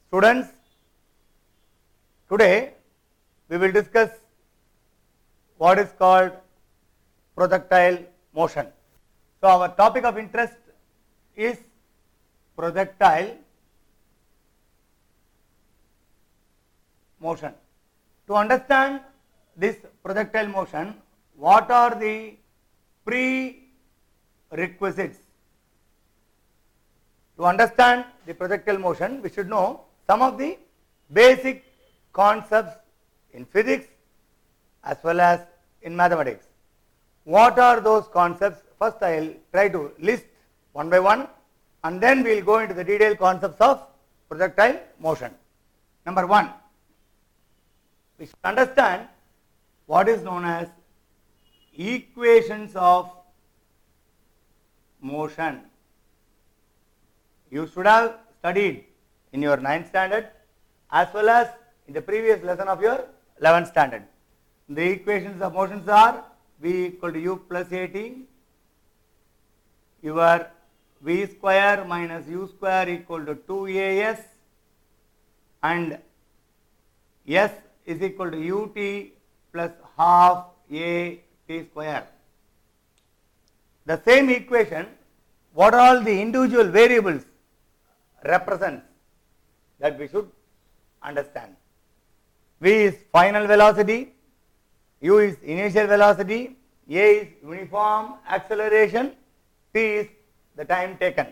Students, today we will discuss what is called projectile motion. So, our topic of interest is projectile motion. To understand this projectile motion, what are the prerequisites? To understand the projectile motion, we should know some of the basic concepts in physics as well as in mathematics. What are those concepts? First I will try to list one by one, and then we will go into the detailed concepts of projectile motion. Number one, we should understand what is known as equations of motion. You should have studied in your 9th standard as well as in the previous lesson of your 11th standard. The equations of motions are V equal to U plus AT, your V square minus U square equal to 2AS, and S is equal to UT plus half AT square. The same equation, what all the individual variables represents, that we should understand. V is final velocity, U is initial velocity, A is uniform acceleration, T is the time taken.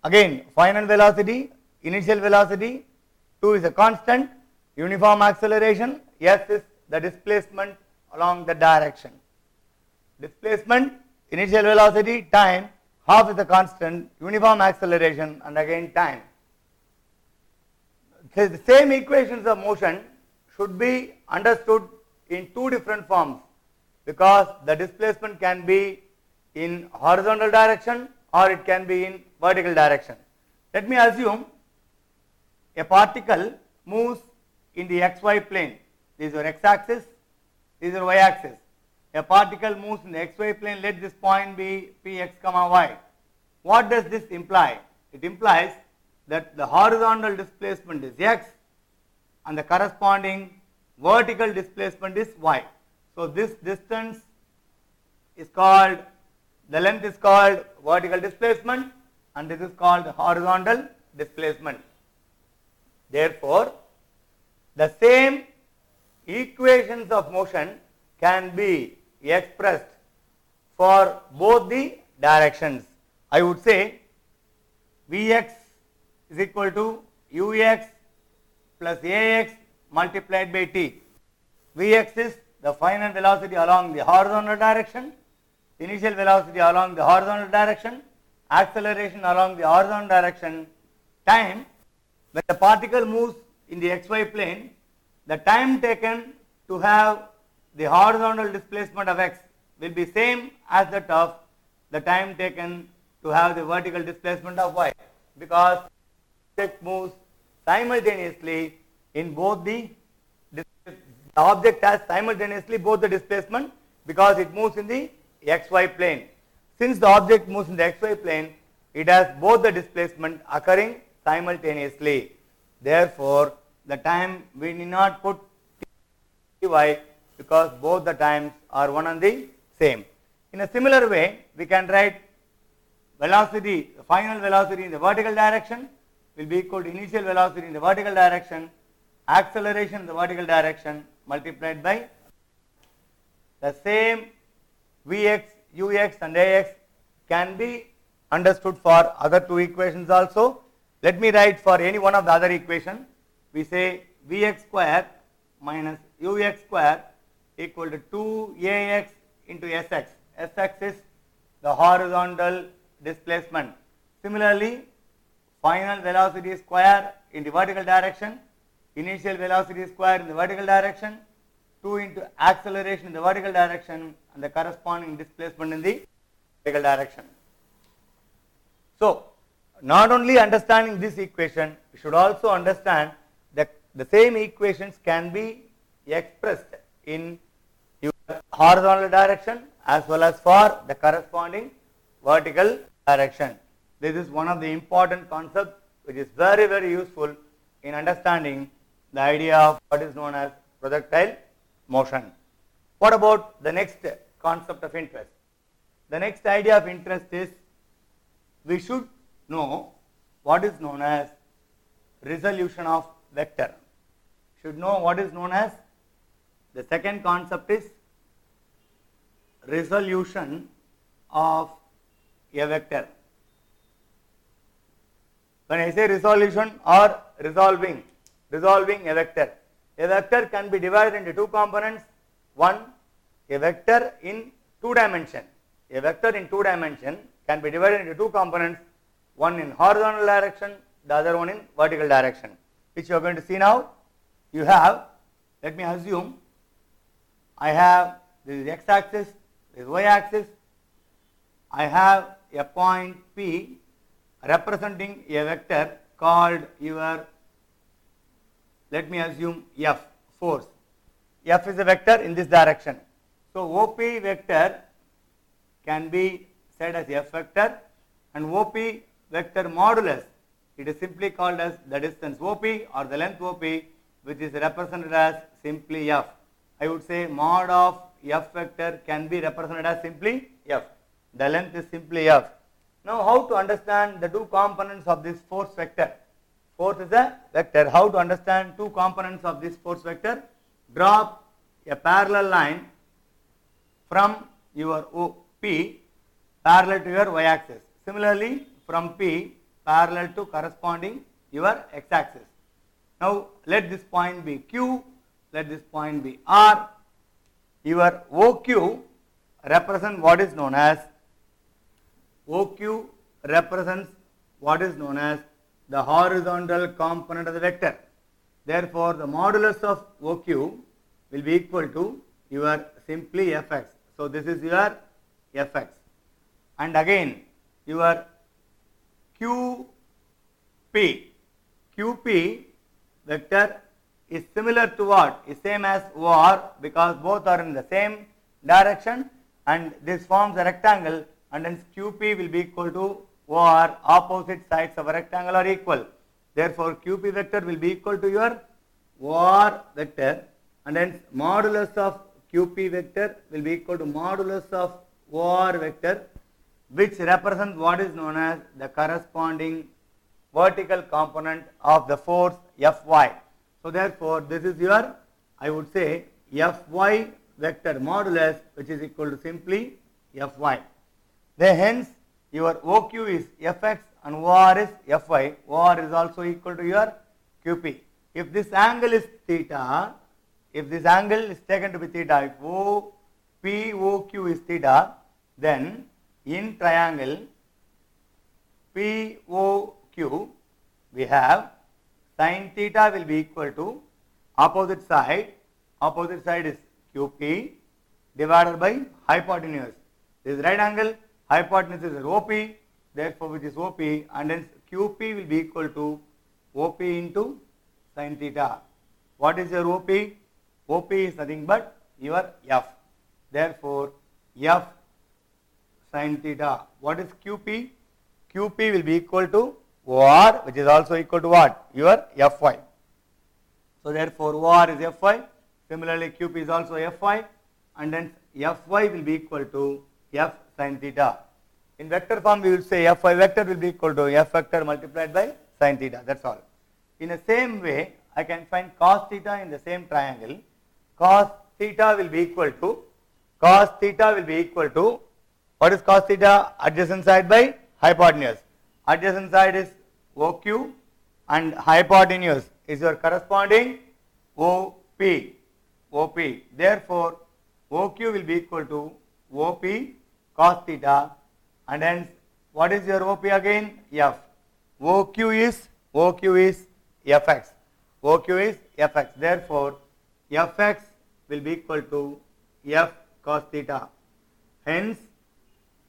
Again, final velocity, initial velocity, 2 is a constant, uniform acceleration, S is the displacement along the direction. Displacement, initial velocity, time, half is the constant, uniform acceleration, and again time. The same equations of motion should be understood in two different forms, because the displacement can be in horizontal direction or it can be in vertical direction. Let me assume a particle moves in the xy plane. This is your x-axis, this is your y-axis. A particle moves in the xy plane, let this point be px comma y. What does this imply? It implies that the horizontal displacement is x and the corresponding vertical displacement is y. So, this distance is called, the length is called vertical displacement, and this is called horizontal displacement. Therefore, the same equations of motion can be expressed for both the directions. I would say Vx is equal to Ux plus Ax multiplied by T. Vx is the final velocity along the horizontal direction, initial velocity along the horizontal direction, acceleration along the horizontal direction, time. When the particle moves in the xy plane, the time taken to have the horizontal displacement of x will be same as that of the time taken to have the vertical displacement of y, because object moves simultaneously in both the object has simultaneously both the displacement, because it moves in the xy plane. Since the object moves in the xy plane, it has both the displacement occurring simultaneously. Therefore, the time we need not put Ty, because both the times are one and the same. In a similar way, we can write velocity, the final velocity in the vertical direction will be equal to initial velocity in the vertical direction, acceleration in the vertical direction multiplied by the same Vx, Ux and Ax can be understood for other two equations also. Let me write for any one of the other equation. We say Vx square minus Ux square equal to 2Ax into Sx. Sx is the horizontal displacement. Similarly, final velocity square in the vertical direction, initial velocity square in the vertical direction, 2 into acceleration in the vertical direction, and the corresponding displacement in the vertical direction. So, not only understanding this equation, we should also understand that the same equations can be expressed in your horizontal direction as well as for the corresponding vertical direction. This is one of the important concepts which is very, very useful in understanding the idea of what is known as projectile motion. What about the next concept of interest? The next idea of interest is we should know what is known as resolution of vector. Should know what is known as, the second concept is resolution of a vector. When I say resolution or resolving a vector can be divided into two components. One, a vector in two dimension. A vector in two dimension can be divided into two components, one in horizontal direction, the other one in vertical direction, which you are going to see now. You have, let me assume, I have, this is x axis, this is y axis, I have a point P representing a vector called your, let me assume F, force. F is a vector in this direction. So OP vector can be said as F vector, and OP vector modulus, it is simply called as the distance OP or the length OP, which is represented as simply F. I would say mod of F vector can be represented as simply F. The length is simply F. Now how to understand the two components of this force vector? Force is a vector. How to understand two components of this force vector? Draw a parallel line from your OP parallel to your y axis. Similarly, from P parallel to corresponding your x axis. Now let this point be Q, let this point be R. Your OQ represents what is known as the horizontal component of the vector. Therefore, the modulus of OQ will be equal to your simply Fx. So this is your Fx. And again, your QP vector is similar to what? Is same as OR, because both are in the same direction, and this forms a rectangle, and hence QP will be equal to OR. Opposite sides of a rectangle are equal. Therefore, QP vector will be equal to your OR vector, and hence modulus of QP vector will be equal to modulus of OR vector, which represents what is known as the corresponding vertical component of the force Fy. So therefore, this is your, I would say, Fy vector modulus, which is equal to simply Fy. Then hence your OQ is Fx and OR is Fy. OR is also equal to your QP. If this angle is theta, if this angle is taken to be theta, if POQ is theta, then in triangle POQ we have sin theta will be equal to opposite side is QP divided by hypotenuse. This is right angle, hypotenuse is OP, therefore which is OP, and hence QP will be equal to OP into sin theta. What is your OP? OP is nothing but your F. Therefore, F sin theta. What is QP? QP will be equal to OR, which is also equal to what? Your Fy. So therefore, OR is Fy. Similarly, QP is also Fy, and hence Fy will be equal to F sin theta. In vector form, we will say Fy vector will be equal to F vector multiplied by sin theta. That's all. In the same way, I can find cos theta in the same triangle. Cos theta will be equal to, what is cos theta? Adjacent side by hypotenuse. Adjacent side is OQ and hypotenuse is your corresponding OP. Therefore, OQ will be equal to OP cos theta, and hence what is your OP again? F. OQ is Fx. Therefore, Fx will be equal to F cos theta. Hence,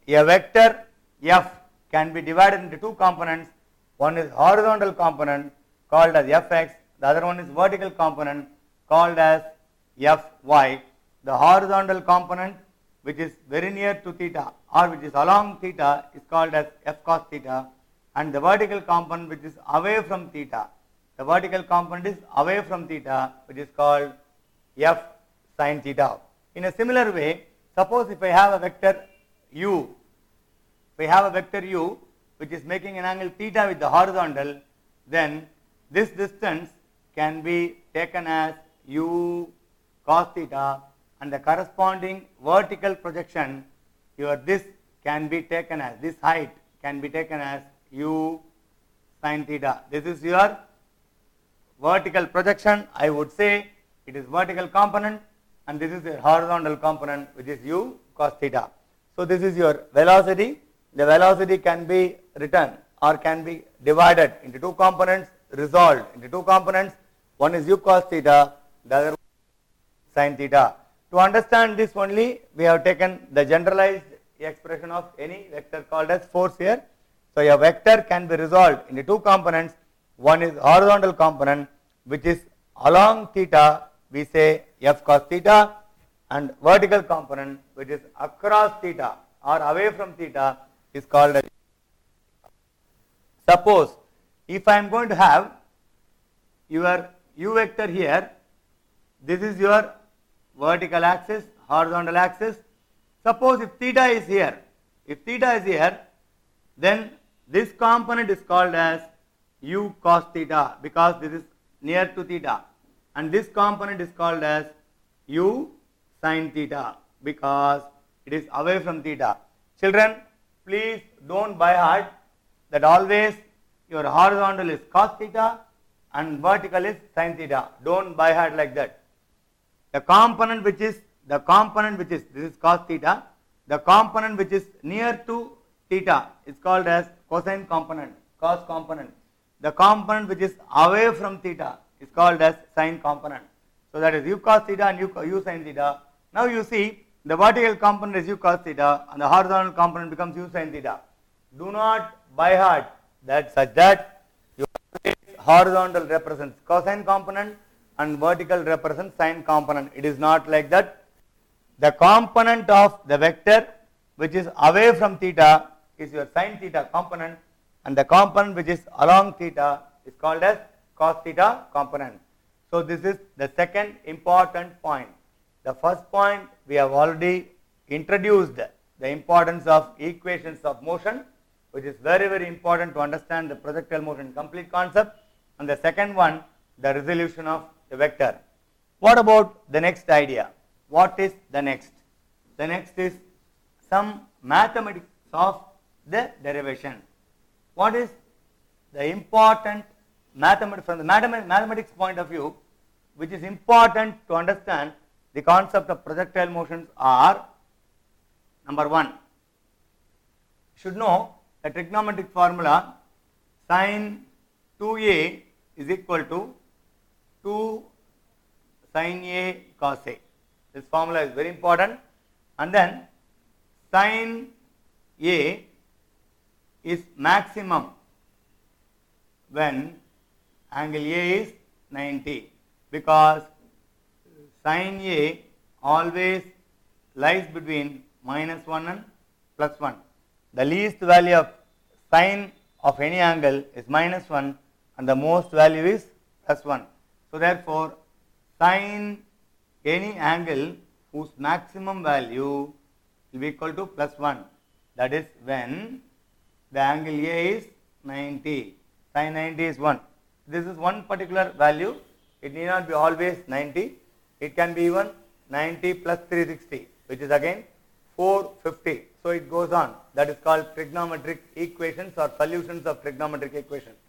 a vector F can be divided into two components. One is horizontal component called as Fx, the other one is vertical component called as Fy. The horizontal component, which is very near to theta or which is along theta, is called as F cos theta, and the vertical component, which is away from theta, the vertical component is away from theta, which is called f sin theta. In a similar way, suppose if I have a vector u, which is making an angle theta with the horizontal, then this distance can be taken as u cos theta, and the corresponding vertical projection, this can be taken as, this height can be taken as u sin theta. This is your vertical projection. I would say it is vertical component, and this is your horizontal component, which is u cos theta. So this is your velocity. The velocity can be written or can be divided into two components, resolved into two components. One is u cos theta, the other sin theta. To understand this only, we have taken the generalized expression of any vector called as force here. So a vector can be resolved into two components. One is horizontal component, which is along theta, we say f cos theta, and vertical component, which is across theta or away from theta, is called as. Suppose if I am going to have your u vector here, this is your vertical axis, horizontal axis. Suppose if theta is here, then this component is called as u cos theta, because this is near to theta, and this component is called as u sin theta, because it is away from theta. Children, please don't by heart that always your horizontal is cos theta and vertical is sin theta. Don't by heart like that. The component which is this is cos theta. The component which is near to theta is called as cosine component, cos component. The component which is away from theta is called as sin component. So that is u cos theta and u sin theta. Now you see the vertical component is u cos theta and the horizontal component becomes u sin theta. Do not by heart that such that your horizontal represents cosine component and vertical represents sine component. It is not like that. The component of the vector which is away from theta is your sin theta component, and the component which is along theta is called as cos theta component. So this is the second important point. The first point, we have already introduced the importance of equations of motion, which is very, very important to understand the projectile motion complete concept. And the second one, the resolution of the vector. What about the next idea? What is the next? The next is some mathematics of the derivation. What is the important mathematics from the mathematics point of view, which is important to understand the concept of projectile motions are: number one, you should know the trigonometric formula sin 2a is equal to 2 sin a cos a. This formula is very important. And then sin a is maximum when angle A is 90, because sin A always lies between -1 and +1. The least value of sin of any angle is -1 and the most value is +1. So therefore, sin any angle whose maximum value will be equal to +1, that is when the angle A is 90, sin 90 is 1. This is one particular value. It need not be always 90. It can be even 90 plus 360, which is again 450. So it goes on. That is called trigonometric equations or solutions of trigonometric equations.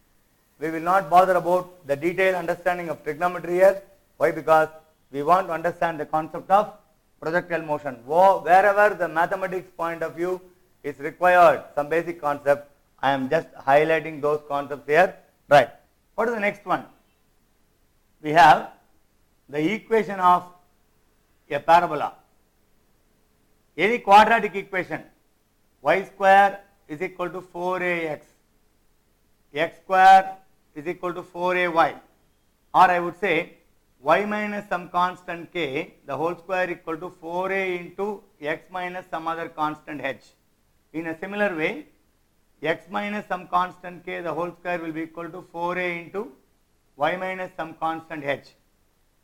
We will not bother about the detailed understanding of trigonometry here. Why? Because we want to understand the concept of projectile motion. Wherever the mathematics point of view is required, some basic concept, I am just highlighting those concepts here. Right. What is the next one? We have the equation of a parabola. Any quadratic equation, y square is equal to 4ax, x square is equal to 4ay, or I would say y minus some constant k, the whole square equal to 4a into x minus some other constant h. In a similar way, x minus some constant k, the whole square will be equal to 4a into y minus some constant h.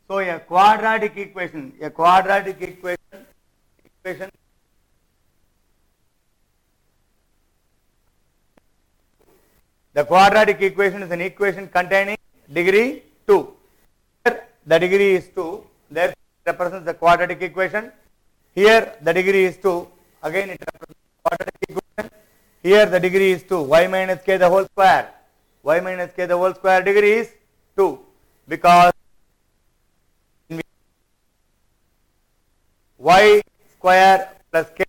So a quadratic equation, the quadratic equation is an equation containing degree 2. Here the degree is 2, therefore it represents the quadratic equation. Here the degree is 2, again it represents the quadratic equation. Here the degree is 2, y minus k the whole square. Y minus k the whole square degree is 2, because y square plus k,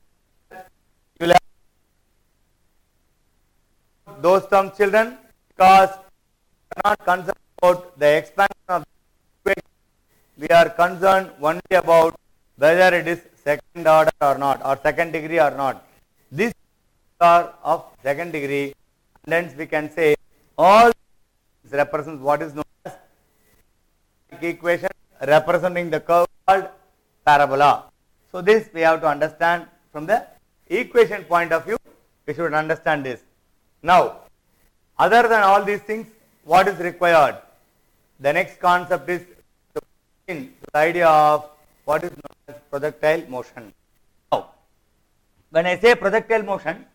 you will have those terms, children, because we are not concerned about the expansion of the equation. We are concerned only about whether it is second order or not, or second degree or not. These are of second degree, and hence we can say all represents what is known as equation representing the curve called parabola. So this we have to understand from the equation point of view. We should understand this. Now, other than all these things, what is required? The next concept is to put in the idea of what is known as projectile motion. Now, when I say projectile motion,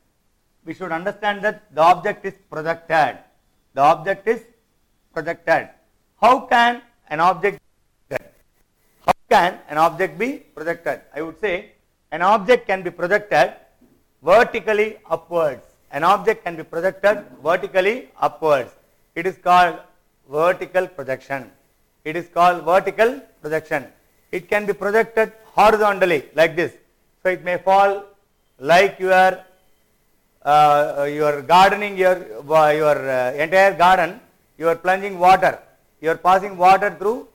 we should understand that the object is projected. The object is projected. How can an object be projected? How can an object be projected? I would say an object can be projected vertically upwards. An object can be projected vertically upwards. It is called vertical projection. It is called vertical projection. It can be projected horizontally like this. So it may fall like you are gardening your entire garden. You are plunging water. You are passing water through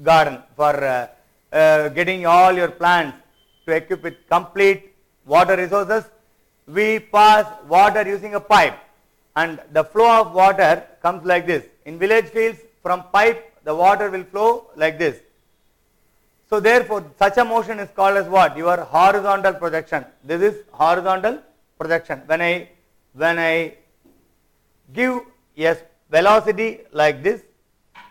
garden for getting all your plants to equip with complete water resources. We pass water using a pipe, and the flow of water comes like this. In village fields, from pipe the water will flow like this. So therefore such a motion is called as what? Your horizontal projection. This is horizontal projection. When I give a velocity like this,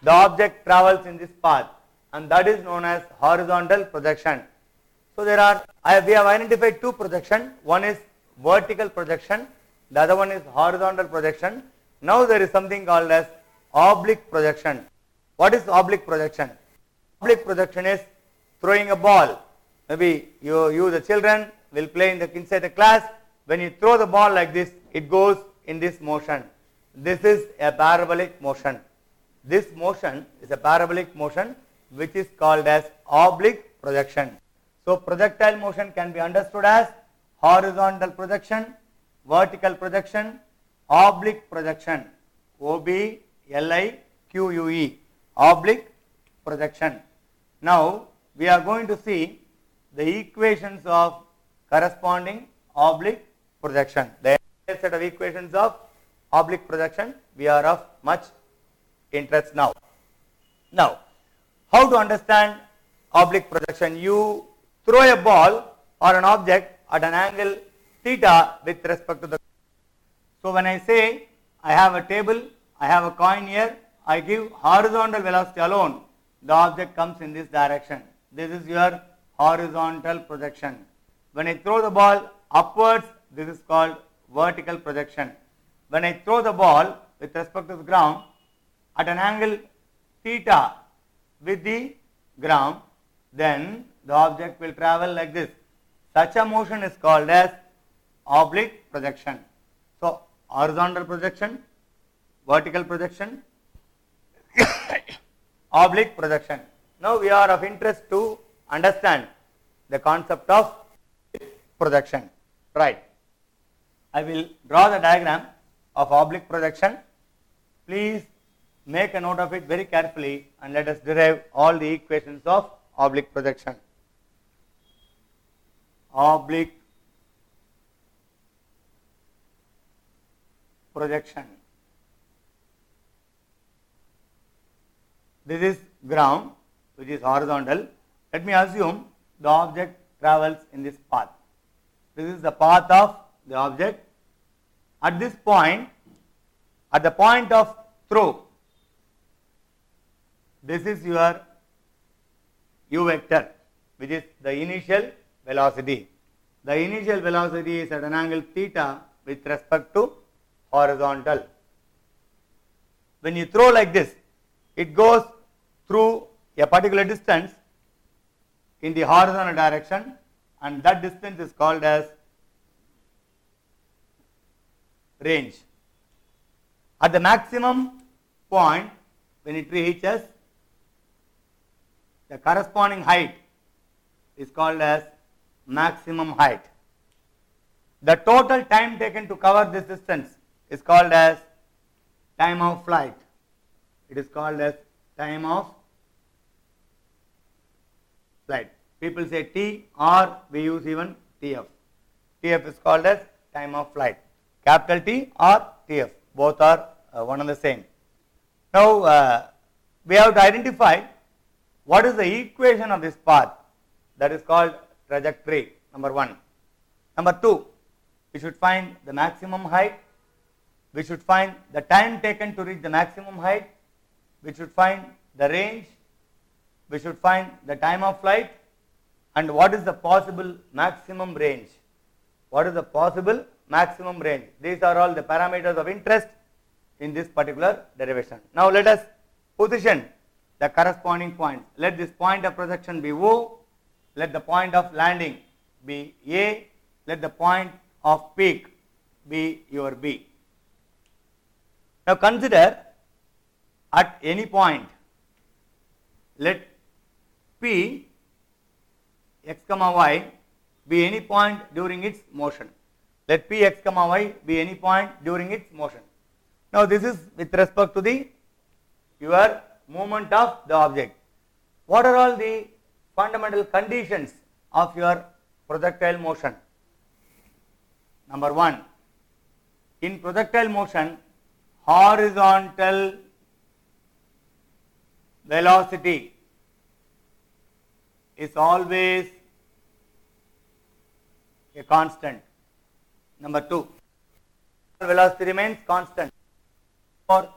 the object travels in this path, and that is known as horizontal projection. So we have identified two projections. One is vertical projection, the other one is horizontal projection. Now there is something called as oblique projection. What is oblique projection? Oblique projection is throwing a ball. Maybe you the children will play inside the class. When you throw the ball like this, it goes in this motion. This is a parabolic motion. This motion is a parabolic motion which is called as oblique projection. So projectile motion can be understood as horizontal projection, vertical projection, oblique projection, oblique, oblique projection. Now we are going to see the equations of corresponding oblique projection. The entire set of equations of oblique projection we are of much interest now. Now, how to understand oblique projection? You throw a ball or an object at an angle theta with respect to the. So when I say I have a table, I have a coin here, I give horizontal velocity alone, the object comes in this direction. This is your horizontal projection. When I throw the ball upwards, this is called vertical projection. When I throw the ball with respect to the ground at an angle theta with the ground, then the object will travel like this. Such a motion is called as oblique projection. So horizontal projection, vertical projection, oblique projection. Now we are of interest to understand the concept of projection. Right. I will draw the diagram of oblique projection. Please make a note of it very carefully and let us derive all the equations of oblique projection. Oblique projection. This is ground which is horizontal. Let me assume the object travels in this path. This is the path of the object. At this point, at the point of throw, this is your u vector, which is the initial velocity. The initial velocity is at an angle theta with respect to horizontal. When you throw like this, it goes through a particular distance in the horizontal direction, and that distance is called as range. At the maximum point, when it reaches, the corresponding height is called as maximum height. The total time taken to cover this distance is called as time of flight. It is called as time of flight. People say T, or we use even TF. TF is called as time of flight. Capital T or TF, both are one and the same. Now we have to identify what is the equation of this path, that is called trajectory, number 1. Number 2, we should find the maximum height, we should find the time taken to reach the maximum height, we should find the range, we should find the time of flight, and what is the possible maximum range. What is the possible maximum range? These are all the parameters of interest in this particular derivation. Now let us position the corresponding points. Let this point of projection be O, let the point of landing be A, let the point of peak be your B. Now consider at any point, let P x comma y be any point during its motion. Let P x comma y be any point during its motion. Now this is with respect to your movement of the object. What are all the fundamental conditions of your projectile motion? Number 1, in projectile motion, horizontal velocity is always a constant. Number 2, velocity remains constant, or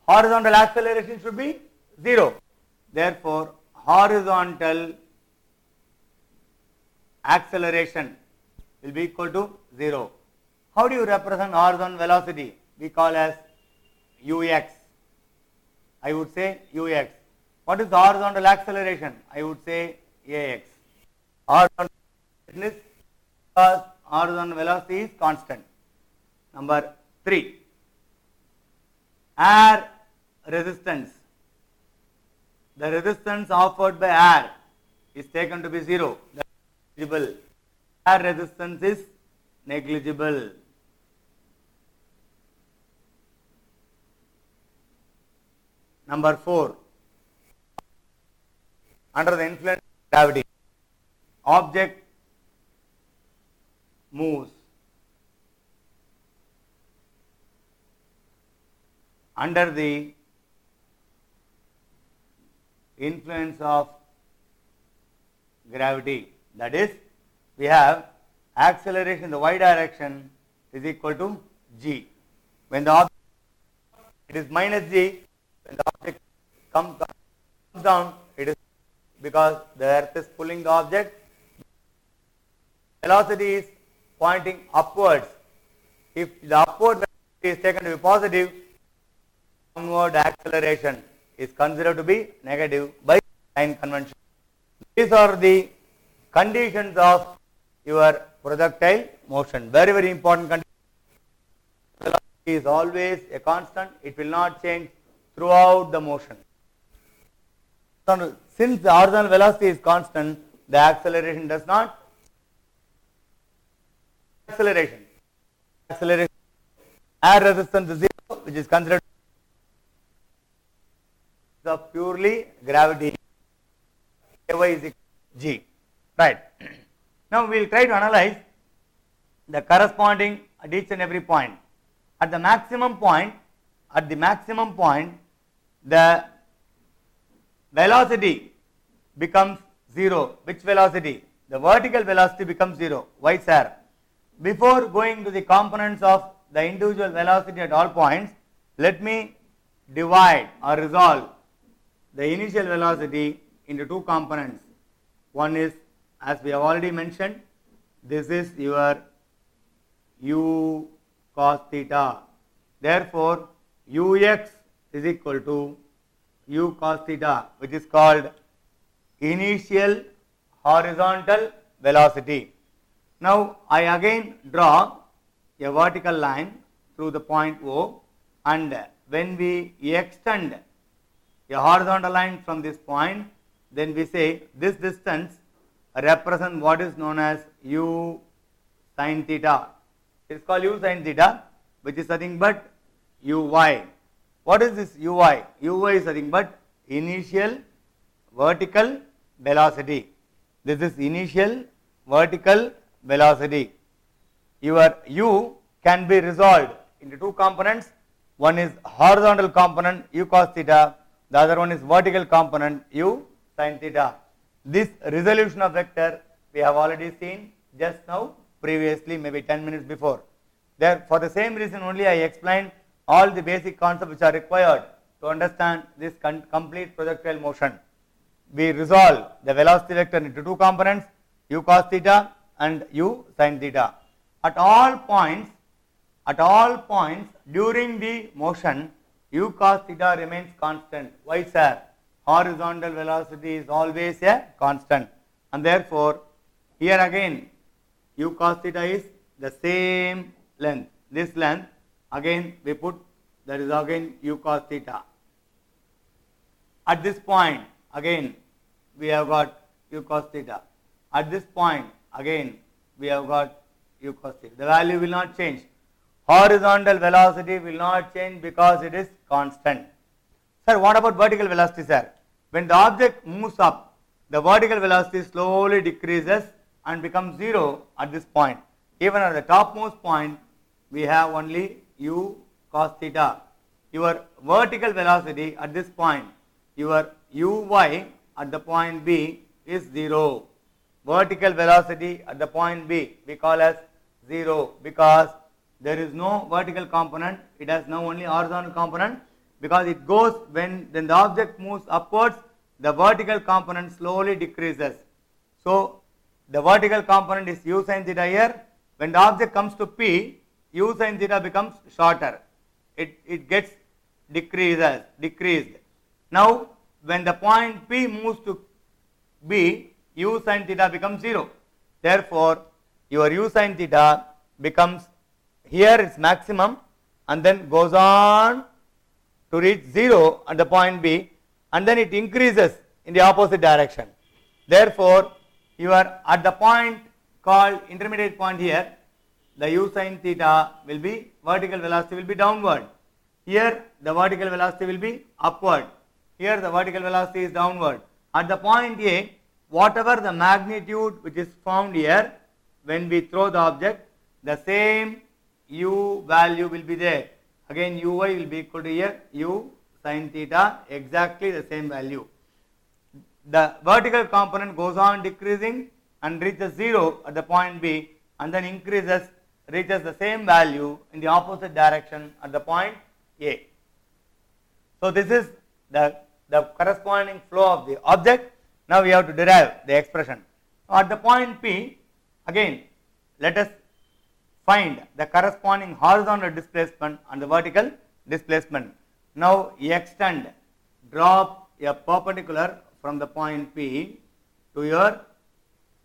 horizontal acceleration should be 0. Therefore, horizontal acceleration will be equal to 0. How do you represent horizontal velocity? We call as ux. I would say ux. What is the horizontal acceleration? I would say ax. Horizontal acceleration is because horizontal velocity is constant. Number 3, air resistance. The resistance offered by air is taken to be 0. That is negligible. Air resistance is negligible. Number 4, under the influence of gravity, object moves under the influence of gravity. That is, we have acceleration in the y direction is equal to g. When the object, it is minus g. When the object comes down, it is because the earth is pulling the object. Velocity is pointing upwards. If the upward velocity is taken to be positive, downward acceleration is considered to be negative by sign convention. These are the conditions of your projectile motion. Very, very important condition. Velocity is always a constant. It will not change throughout the motion. So, since the horizontal velocity is constant, the acceleration does not. Acceleration. Air resistance is 0, which is considered of purely gravity. Ay is equal to g. Right. Now we will try to analyze the corresponding at each and every point. At the maximum point, the velocity becomes 0. Which velocity? The vertical velocity becomes 0. Why, sir? Before going to the components of the individual velocity at all points, let me divide or resolve the initial velocity into two components. One is, as we have already mentioned, this is your u cos theta. Therefore, ux is equal to u cos theta, which is called initial horizontal velocity. Now, I again draw a vertical line through the point O, and when we extend a horizontal line from this point, then we say this distance represents what is known as u sin theta. It is called u sin theta, which is nothing but uy. What is this uy? Uy is nothing but initial vertical velocity. This is initial vertical velocity. Your u can be resolved into two components. One is horizontal component u cos theta, the other one is vertical component u sin theta. This resolution of vector we have already seen just now, previously, maybe 10 minutes before. There, for the same reason only, I explained all the basic concepts which are required to understand this complete projectile motion. We resolve the velocity vector into two components, u cos theta and u sin theta. At all points during the motion, u cos theta remains constant. Why, sir? Horizontal velocity is always a constant, and therefore here again u cos theta is the same length. This length again we put, that is again u cos theta. At this point again we have got u cos theta. At this point again we have got u cos theta. The value will not change. Horizontal velocity will not change because it is constant. Sir, what about vertical velocity, sir? When the object moves up, the vertical velocity slowly decreases and becomes 0 at this point. Even at the topmost point, we have only u cos theta. Your vertical velocity at this point, your uy at the point B is 0. Vertical velocity at the point B we call as 0 because there is no vertical component, it has now only horizontal component, because it goes when the object moves upwards, the vertical component slowly decreases. So, the vertical component is u sin theta here. When the object comes to P, u sin theta becomes shorter. It gets decreased. Now, when the point P moves to B, u sin theta becomes 0. Therefore, your u sin theta becomes, here is maximum and then goes on to reach 0 at the point B, and then it increases in the opposite direction. Therefore, you are at the point called intermediate point here, the u sin theta will be, vertical velocity will be downward. Here the vertical velocity will be upward. Here the vertical velocity is downward. At the point A, whatever the magnitude which is found here, when we throw the object, the same u value will be there. Again uy will be equal to here u sin theta, exactly the same value. The vertical component goes on decreasing and reaches 0 at the point B, and then increases, reaches the same value in the opposite direction at the point A. So, this is the corresponding flow of the object. Now, we have to derive the expression. At the point P, again let us find the corresponding horizontal displacement and the vertical displacement. Now, extend, drop a perpendicular from the point P to your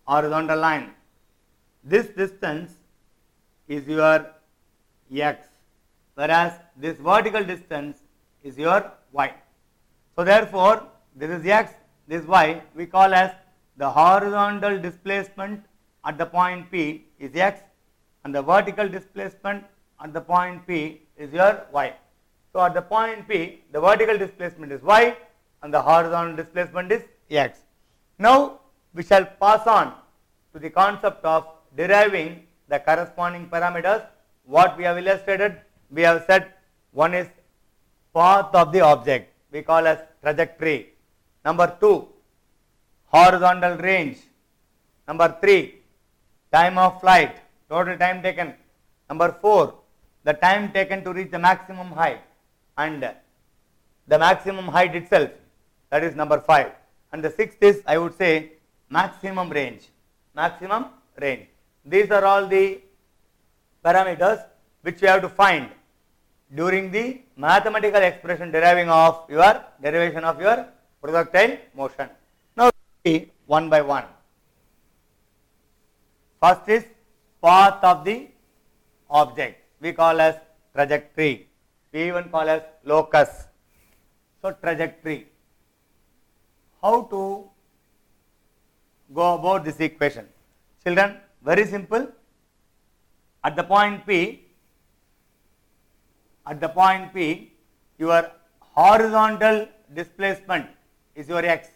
horizontal line. This distance is your x, whereas this vertical distance is your y. So, therefore, this is x, this y we call as the horizontal displacement at the point P is x, and the vertical displacement at the point P is your y. So, at the point P, the vertical displacement is y and the horizontal displacement is x. Now, we shall pass on to the concept of deriving the corresponding parameters. What we have illustrated, we have said one is path of the object, we call as trajectory. Number 2, horizontal range. Number 3, time of flight, total time taken. Number 4, the time taken to reach the maximum height and the maximum height itself. that is number 5. And the 6th is, I would say, maximum range. Maximum range. These are all the parameters which you have to find during the mathematical expression deriving of your derivation of your projectile motion. Now see one by one. First is path of the object, we call as trajectory, we even call as locus. So trajectory, how to go about this equation? Children, very simple. At the point P, your horizontal displacement is your x,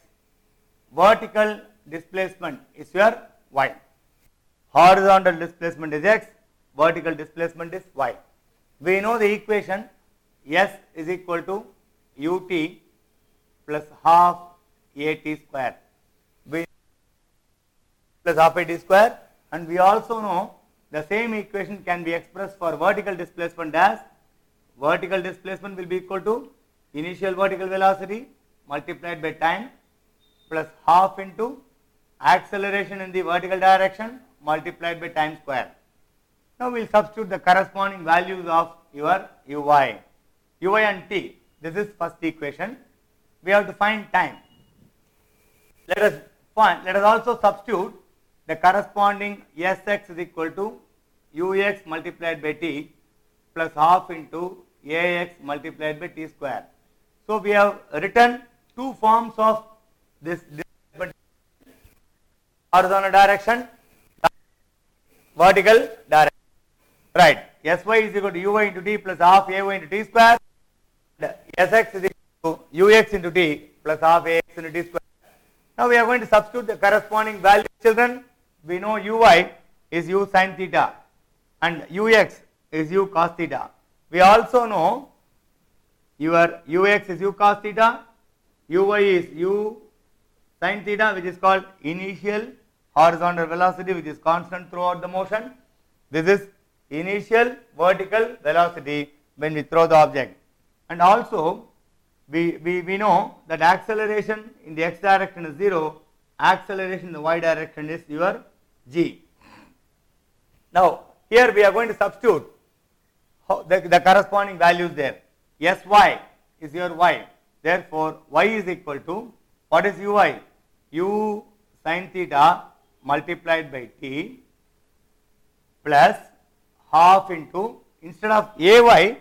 vertical displacement is your y. Horizontal displacement is x, vertical displacement is y. We know the equation S is equal to ut plus half at square, plus half at square, and we also know the same equation can be expressed for vertical displacement as vertical displacement will be equal to initial vertical velocity multiplied by time plus half into acceleration in the vertical direction multiplied by time square. Now we will substitute the corresponding values of your uy and t. This is first equation. We have to find time. Let us also substitute the corresponding Sx is equal to ux multiplied by t plus half into ax multiplied by t square. So we have written two forms of this horizontal direction, vertical direction. Right. Sy is equal to uy into t plus half ay into t square. Sx is equal to ux into t plus half ax into t square. Now we are going to substitute the corresponding values. Children, we know uy is u sin theta and ux is u cos theta. We also know your ux is u cos theta, uy is u sin theta, which is called initial horizontal velocity, which is constant throughout the motion. This is initial vertical velocity when we throw the object. And also we know that acceleration in the x direction is 0, acceleration in the y direction is your g. Now here we are going to substitute the corresponding values there. Sy is your y, therefore y is equal to, what is uy? U sin theta multiplied by t plus half into, instead of ay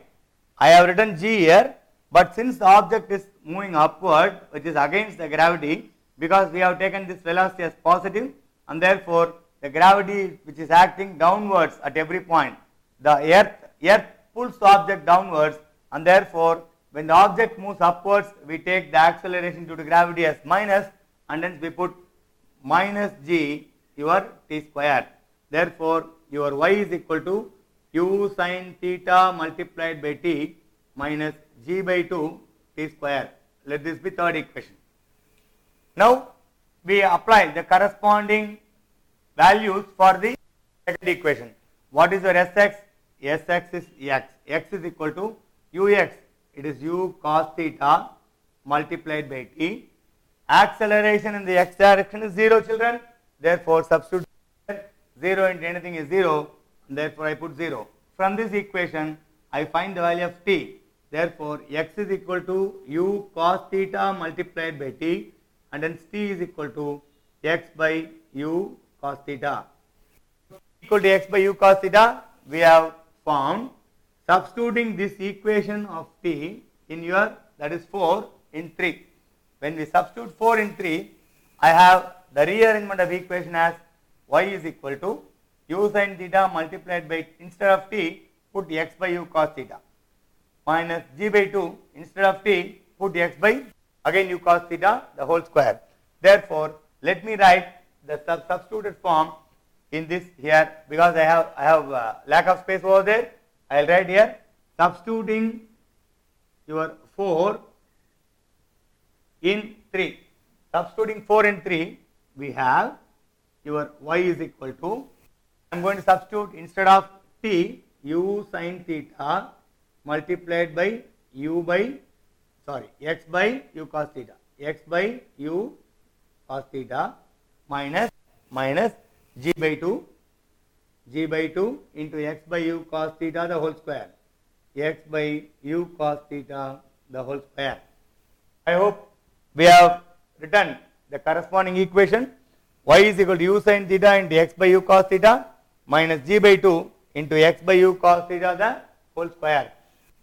I have written g here, but since the object is moving upward, which is against the gravity, because we have taken this velocity as positive, and therefore the gravity which is acting downwards at every point, the earth pulls the object downwards, and therefore when the object moves upwards we take the acceleration due to gravity as minus, and hence we put minus g your t square. Therefore your y is equal to u sin theta multiplied by t minus g by 2 t square. Let this be third equation. Now we apply the corresponding values for the second equation. What is your Sx? Sx is x. X is equal to ux. It is u cos theta multiplied by t. Acceleration in the x direction is 0, children. Therefore substitute 0 into anything is 0. Therefore I put 0. From this equation I find the value of t. Therefore x is equal to u cos theta multiplied by t, and hence t is equal to x by u cos theta. Equal to x by u cos theta, we have found. Substituting this equation of t in your, that is 4 in 3. When we substitute 4 in 3, I have the rearrangement of equation as y is equal to u sin theta multiplied by, instead of t put x by u cos theta, minus g by 2, instead of t put x by again u cos theta the whole square. Therefore let me write the substituted form in this here, because I have lack of space over there. I will write here, substituting your 4 in 3. Substituting 4 in 3, we have your y is equal to, I am going to substitute, instead of t, u sin theta multiplied by x by u cos theta. x by u cos theta minus g by 2 into x by u cos theta the whole square, x by u cos theta the whole square. I hope we have written the corresponding equation. Y is equal to u sin theta into x by u cos theta minus g by 2 into x by u cos theta the whole square.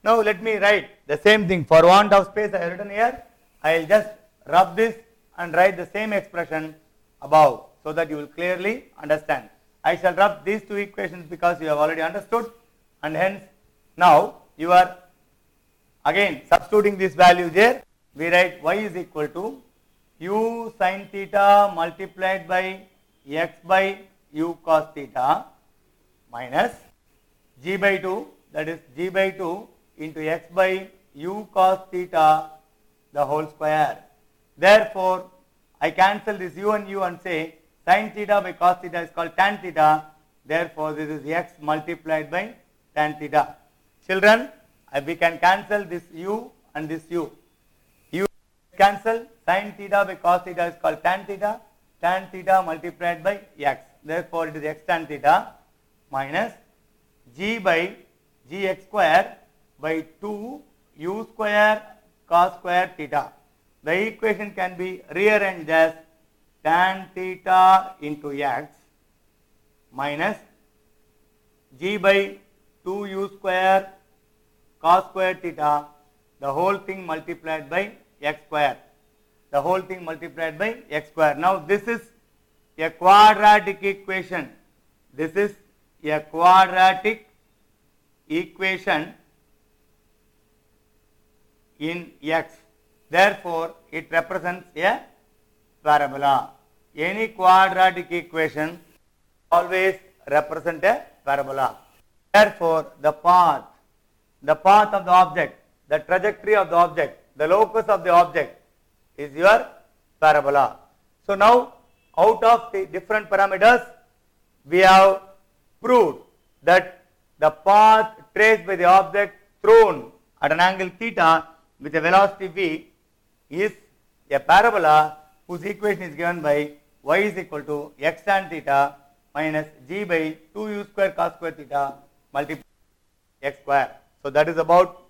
Now let me write the same thing. For want of space I have written here. I will just rub this and write the same expression above so that you will clearly understand. I shall rub these two equations because you have already understood, and hence now you are again substituting this value there. We write y is equal to u sin theta multiplied by x by u cos theta minus g by 2, that is g by 2 into x by u cos theta the whole square. Therefore, I cancel this u and say sin theta by cos theta is called tan theta. Therefore, this is x multiplied by tan theta. Children, we can cancel this u and this u. U cancel, sin theta by cos theta is called tan theta multiplied by x. Therefore, it is x tan theta minus g by gx square by 2 u square cos square theta. The equation can be rearranged as tan theta into x minus g by 2 u square cos square theta, the whole thing multiplied by x square. The whole thing multiplied by x square. Now this is a quadratic equation. This is a quadratic equation in x. Therefore, it represents a parabola. Any quadratic equation always represent a parabola. Therefore, the path of the object, the trajectory of the object, the locus of the object is your parabola. So now, out of the different parameters, we have proved that the path traced by the object thrown at an angle theta with a velocity v is a parabola whose equation is given by y is equal to x tan theta minus g by 2u square cos square theta multiplied by x square. So that is about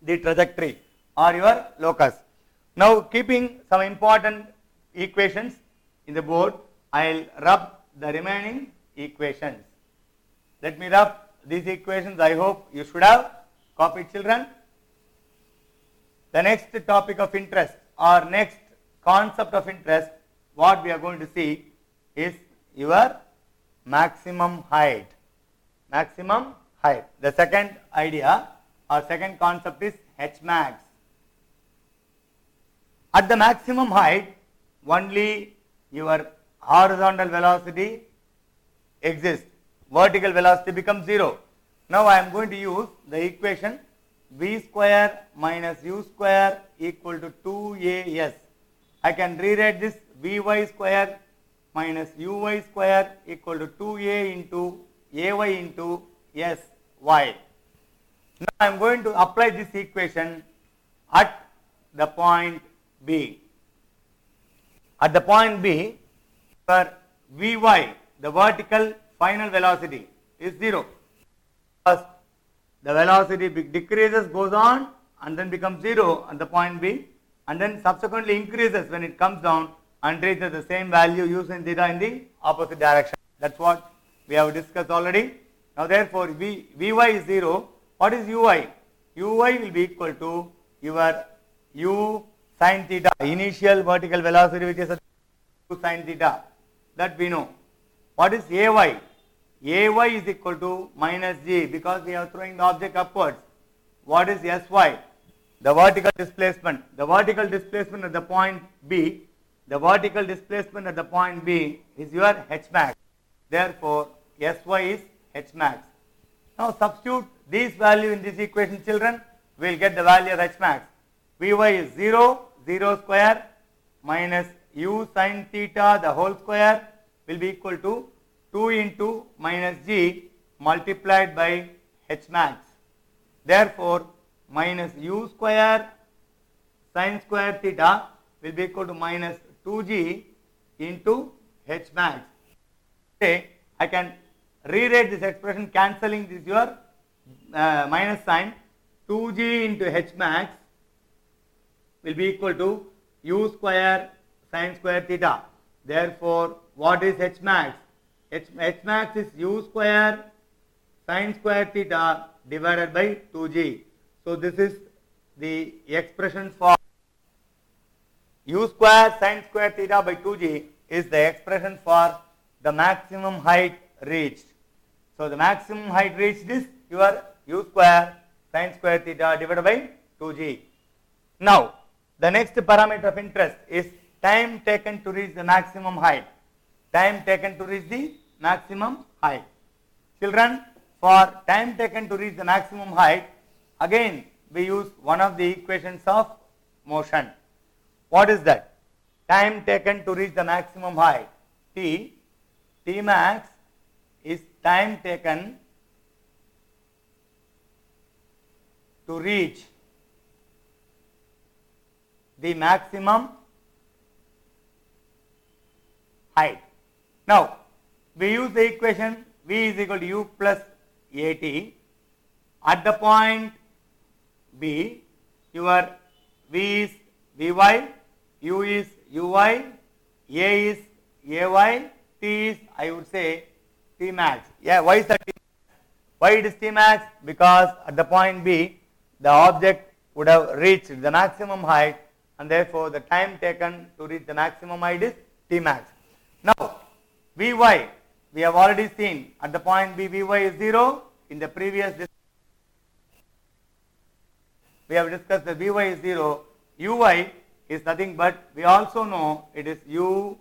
the trajectory or your locus. Now keeping some important equations in the board, I will rub the remaining equations. Let me rub these equations. I hope you should have copied, children. The next topic of interest or next concept of interest, what we are going to see is your maximum height. Maximum height. The second idea or second concept is h max. At the maximum height, only your horizontal velocity exists. Vertical velocity becomes 0. Now I am going to use the equation v square minus u square equal to 2as. I can rewrite this vy square minus uy square equal to 2a into ay into sy. Now I am going to apply this equation at the point B. At the point B, for vy, the vertical final velocity is 0. First, the velocity decreases, goes on and then becomes 0 at the point B, and then subsequently increases when it comes down and reaches the same value using theta in the opposite direction. That is what we have discussed already. Now therefore, vy is 0. What is uy? Uy will be equal to your u sin theta, initial vertical velocity which is u sin theta, that we know. What is ay? Ay is equal to minus g because we are throwing the object upwards. What is sy? The vertical displacement. The vertical displacement at the point B, the vertical displacement at the point B is your h max. Therefore, sy is h max. Now substitute this value in this equation, children. We will get the value of h max. Vy is 0, 0 square minus u sin theta the whole square will be equal to 2 into minus g multiplied by h max. Therefore, minus u square sin square theta will be equal to minus 2g into h max. Okay, I can rewrite this expression cancelling this your minus sign. 2g into h max will be equal to u square sin square theta. Therefore, what is h max? H max is u square sin square theta divided by 2g. So, this is the expression for u square sin square theta by 2g is the expression for the maximum height reached. So, the maximum height reached is your u square sin square theta divided by 2g. Now, the next parameter of interest is time taken to reach the maximum height. Time taken to reach the maximum height. Children, for time taken to reach the maximum height, again we use one of the equations of motion. What is that? Time taken to reach the maximum height. T max is time taken to reach the maximum height. Now, we use the equation V is equal to U plus AT. At the point B, your V is Vy, U is Uy, A is Ay, T is, I would say, T max. Yeah, why is that T max? Why it is T max? Because at the point B, the object would have reached the maximum height, and therefore the time taken to reach the maximum height is T max. Now, Vy, we have already seen at the point B, Vy is 0. In the previous we have discussed that Vy is 0. Uy is nothing but, we also know it is U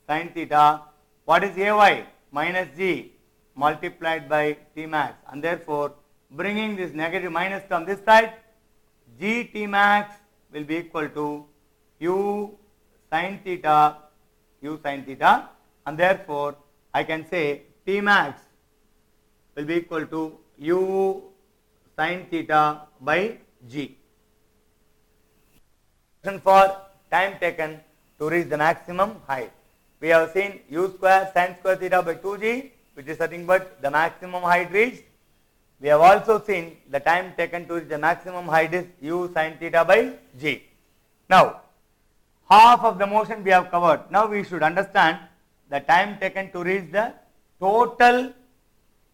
sin theta. What is Ay? Minus G multiplied by T max, and therefore bringing this negative minus term this side, G T max will be equal to U sin theta, and therefore I can say T max will be equal to U sin theta by G. For time taken to reach the maximum height, we have seen U square sin square theta by 2g, which is nothing but the maximum height reached. We have also seen the time taken to reach the maximum height is U sin theta by g. Now, half of the motion we have covered. Now we should understand the time taken to reach the total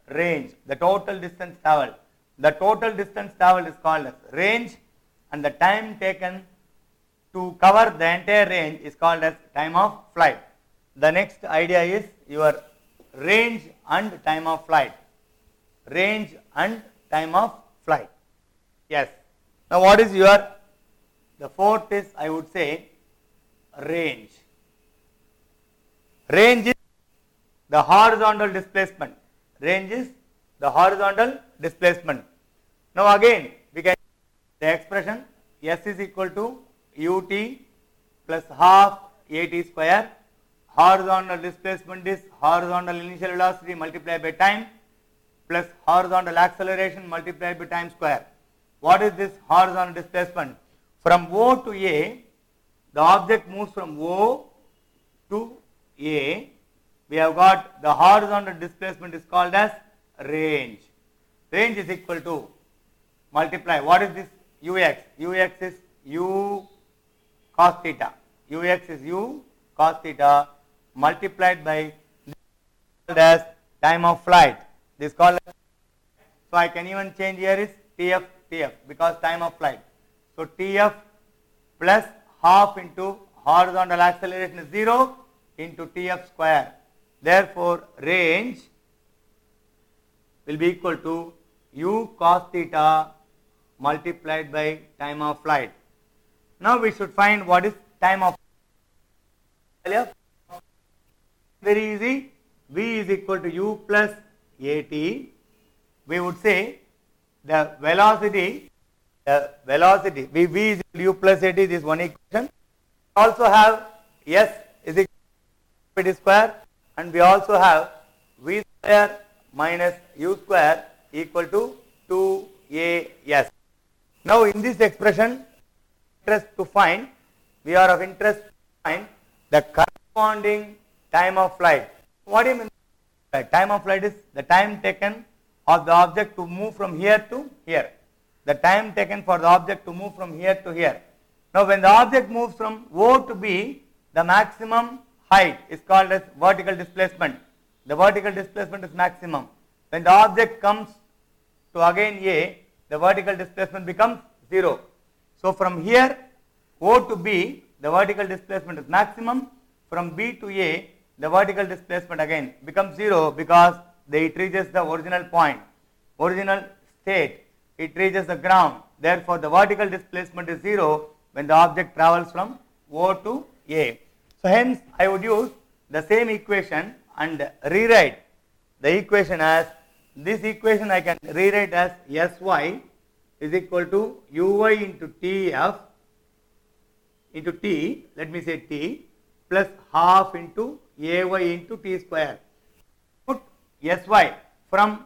range, the total distance traveled. The total distance traveled is called as range, and the time taken to cover the entire range is called as time of flight. The next idea is your range and time of flight. Range and time of flight. Yes. Now what is your, the fourth is, I would say, range. Range is the horizontal displacement. Range is the horizontal displacement. Now again we can the expression S is equal to ut plus half at square. Horizontal displacement is horizontal initial velocity multiplied by time plus horizontal acceleration multiplied by time square. What is this horizontal displacement? From O to A, the object moves from O to A. We have got the horizontal displacement is called as range. Range is equal to multiply. What is this ux? Ux is u cos theta. Ux is u cos theta multiplied by called as time of flight. This called as, so I can even change here is Tf because time of flight. So Tf plus half into horizontal acceleration is 0 into Tf square. Therefore range will be equal to u cos theta multiplied by time of flight. Now we should find what is time of flight. Very easy. V is equal to u plus at. We would say the velocity V is equal to u plus at, this one equation. Also have S is equal to square, and we also have V square minus u square equal to 2as. Now in this expression, interest to find we are of interest to find the corresponding time of flight. What do you mean? Time of flight is the time taken of the object to move from here to here. The time taken for the object to move from here to here. Now when the object moves from O to B, the maximum height is called as vertical displacement. The vertical displacement is maximum. When the object comes to again A, the vertical displacement becomes 0. So from here O to B, the vertical displacement is maximum. From B to A, the vertical displacement again becomes 0 because it reaches the original point, original state. It reaches the ground. Therefore, the vertical displacement is 0 when the object travels from O to A. So hence, I would use the same equation and rewrite the equation as, this equation I can rewrite as Sy is equal to Uy into Tf into T, let me say T, plus half into Ay into T square. Put Sy from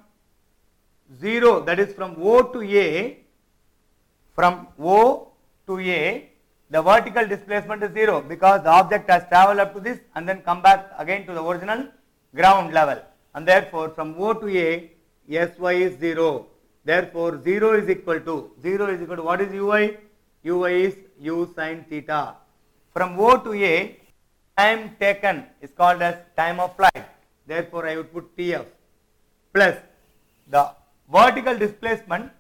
0, that is from O to A, from O to A, the vertical displacement is 0 because the object has traveled up to this and then come back again to the original ground level, and therefore from O to A, Sy is 0. Therefore 0 is equal to what is Uy? Uy is U sin theta. From O to A, time taken is called as time of flight. Therefore I would put Tf plus the vertical displacement,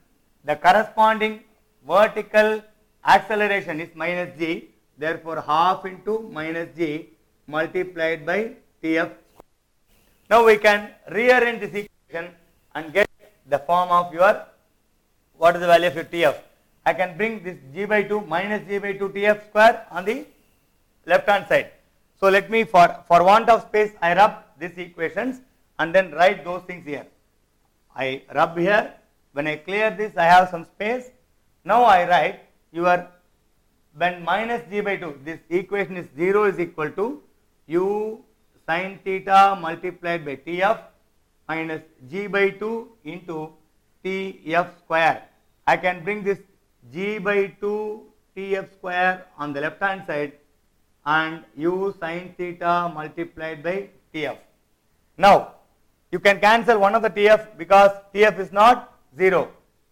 the corresponding vertical acceleration is minus g, therefore half into minus g multiplied by Tf. Now we can rearrange this equation and get the form of your, what is the value of your Tf? I can bring this g by 2 minus g by 2 Tf square on the left hand side. So let me, for want of space, I rub these equations and then write those things here. I rub here. When I clear this, I have some space. Now I write your, when minus g by 2, this equation is 0 is equal to U sin theta multiplied by Tf minus g by 2 into Tf square. I can bring this g by 2 Tf square on the left hand side and U sin theta multiplied by Tf. Now you can cancel one of the Tf because Tf is not 0.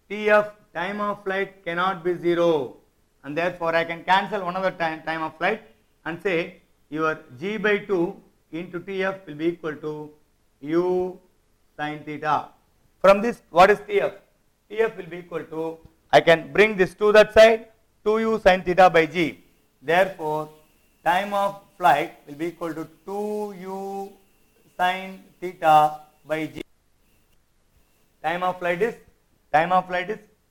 Tf, time of flight, cannot be 0, and therefore I can cancel one of the time of flight and say your g by 2 into Tf will be equal to U sin theta. From this, what is Tf? Tf will be equal to, I can bring this to that side, 2U sin theta by g. Therefore time of flight will be equal to 2U sin theta by g. Time of flight is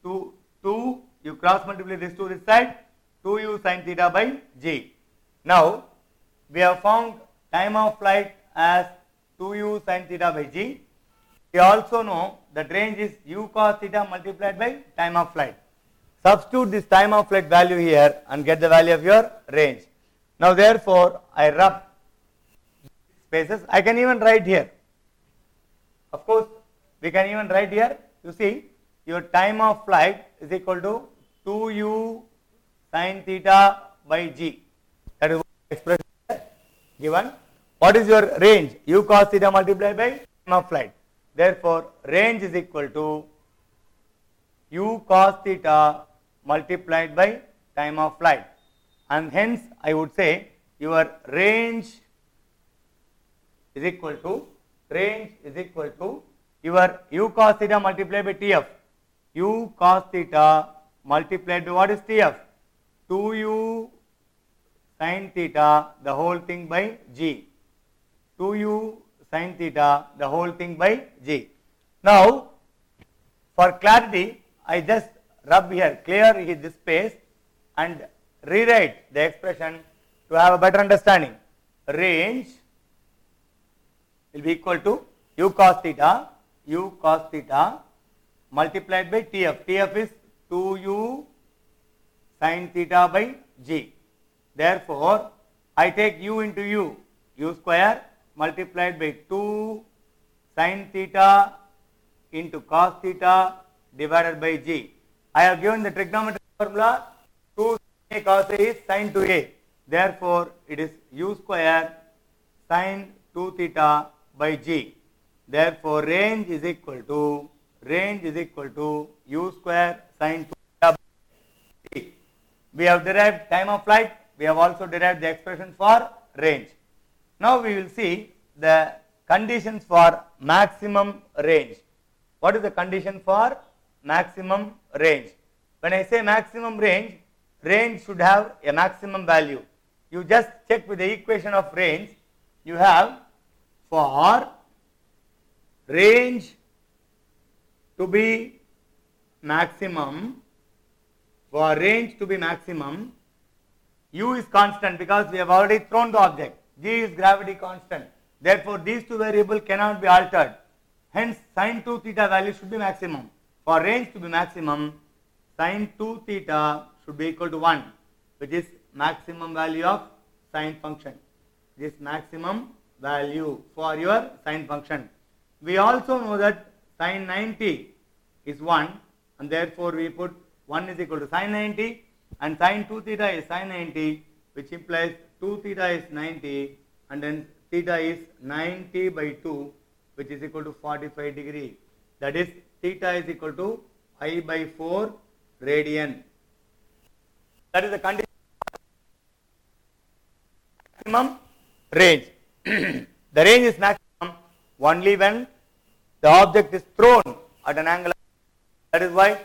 2, you cross multiply this to this side, 2U sin theta by g. Now we have found time of flight as 2U sin theta by g. We also know that range is U cos theta multiplied by time of flight. Substitute this time of flight value here and get the value of your range. Now therefore I rub spaces. I can even write here. Of course, we can even write here. You see, your time of flight is equal to 2U sin theta by g. That is what expression given. What is your range? U cos theta multiplied by time of flight. Therefore range is equal to U cos theta multiplied by time of flight, and hence I would say your range is equal to your U cos theta multiplied by Tf. U cos theta multiplied by what is Tf? 2U sin theta the whole thing by g. 2U sin theta the whole thing by g. Now for clarity I just rub here, clear this space and rewrite the expression to have a better understanding. Range will be equal to U cos theta multiplied by Tf. Tf is 2U sin theta by g. Therefore I take U into U square multiplied by 2 sin theta into cos theta divided by g. I have given the trigonometric formula. 2 sin A cos A is sin 2A. Therefore, it is u square sin 2 theta by g. Therefore, range is equal to u square sin 2 theta by g. We have derived time of flight. We have also derived the expression for range. Now we will see the conditions for maximum range. What is the condition for maximum range? When I say maximum range, range should have a maximum value. You just check with the equation of range. You have for range to be maximum, u is constant because we have already thrown the object. G is gravity constant. Therefore, these two variables cannot be altered. Hence, sin 2 theta value should be maximum. For range to be maximum, sin 2 theta should be equal to 1, which is maximum value of sine function. This maximum value for your sine function. We also know that sin 90 is 1, and therefore we put 1 is equal to sin 90, and sin 2 theta is sin 90, which implies 2 theta is 90, and then theta is 90 by 2, which is equal to 45 degree. That is, theta is equal to I by 4 radian. That is the condition maximum range. The range is maximum only when the object is thrown at an angle. That is why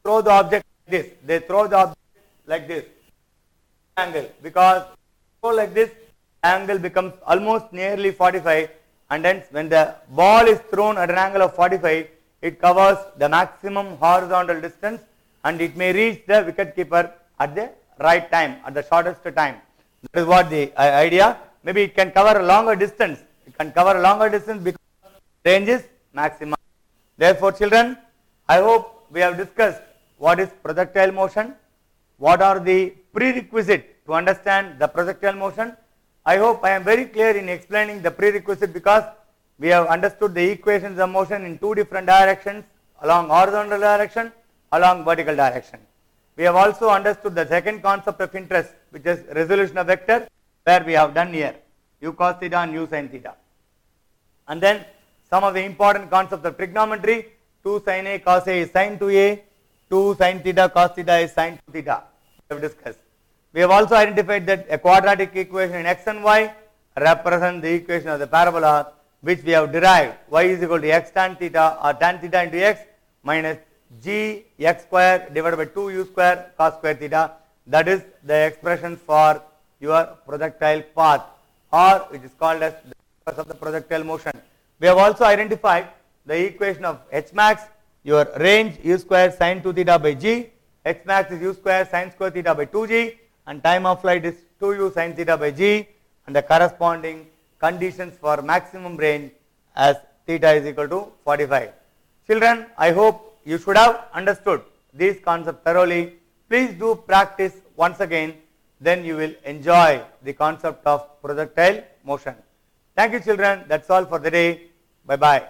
throw the object like this. They throw the object like this angle, because throw like this angle becomes almost nearly 45, and hence when the ball is thrown at an angle of 45, it covers the maximum horizontal distance and it may reach the wicket keeper at the right time, at the shortest time. That is what the idea. Maybe it can cover a longer distance. It can cover a longer distance because range is maximum. Therefore, children, I hope we have discussed what is projectile motion, what are the prerequisites to understand the projectile motion. I hope I am very clear in explaining the prerequisite, because we have understood the equations of motion in two different directions, along horizontal direction, along vertical direction. We have also understood the second concept of interest, which is resolution of vector, where we have done here u cos theta and u sin theta. And then some of the important concepts of trigonometry: 2 sin A cos A is sin 2A, 2 sin theta cos theta is sin 2 theta. We have discussed. We have also identified that a quadratic equation in x and y represent the equation of the parabola, which we have derived. Y is equal to x tan theta, or tan theta into x minus g x square divided by 2 u square cos square theta. That is the expression for your projectile path, or which is called as the surface of the projectile motion. We have also identified the equation of h max, your range u square sin 2 theta by g, h max is u square sin square theta by 2g, and time of flight is 2u sin theta by g, and the corresponding conditions for maximum range as theta is equal to 45. Children, I hope you should have understood these concepts thoroughly. Please do practice once again, then you will enjoy the concept of projectile motion. Thank you, children. That's all for the day. Bye bye.